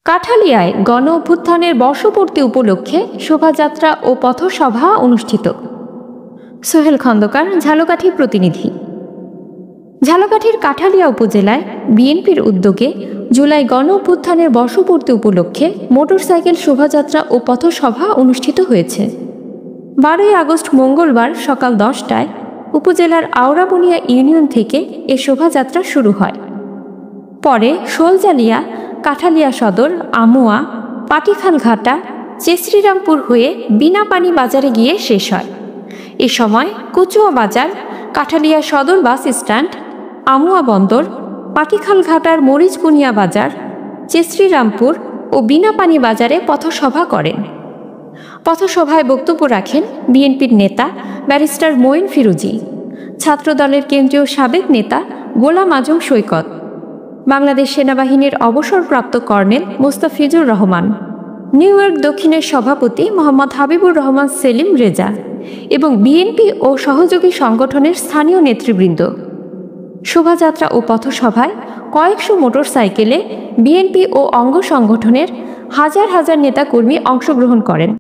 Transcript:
কাঠালিয়ায় গণ অভ্যুত্থানের বর্ষপূর্তি উপলক্ষে শোভাযাত্রা ও পথসভা অনুষ্ঠিত। সোহেল খন্দকার, ঝালকাঠি প্রতিনিধি। ঝালকাঠির কাঠালিয়া উপজেলায় বিএনপির উদ্যোগে জুলাই গণ অভ্যুত্থানের বর্ষপূর্তি উপলক্ষে মোটরসাইকেল শোভাযাত্রা ও পথসভা অনুষ্ঠিত হয়েছে। 12ই আগস্ট মঙ্গলবার সকাল 10টায় উপজেলার আওড়াবনিয়া ইউনিয়ন থেকে এ শোভাযাত্রা শুরু হয়। পরে শোলজালিয়া, কাঠালিয়া সদর, আমুয়া, পাটিখালঘাটা, চেশ্রীরামপুর হয়ে বিনাপানি বাজারে গিয়ে শেষ হয়। এ সময় কচুয়া বাজার, কাঠালিয়া সদর বাস স্ট্যান্ড, আমুয়া বন্দর, পাটিখালঘাটার মরিচকুনিয়া বাজার, চেশ্রীরামপুর ও বিনাপানি বাজারে পথসভা করেন। পথসভায় বক্তব্য রাখেন বিএনপির নেতা ব্যারিস্টার মঈন ফিরোজী, ছাত্রদলের কেন্দ্রীয় সাবেক নেতা গোলাম আজম সৈকত, বাংলাদেশ সেনাবাহিনীর অবসরপ্রাপ্ত colonel Mostafizur Rahman, New York দক্ষিণের সভাপতি মোহাম্মদ হাবিবুর রহমান সেলিম রেজা এবং বিএনপি ও সহযোগী সংগঠনের স্থানীয় নেতৃবৃন্দ। শোভাযাত্রা ও পথসভায় কয়েকশো মোটরসাইকেলে বিএনপি ও অঙ্গ সংগঠনের হাজার হাজার নেতাকর্মী অংশগ্রহণ করেন।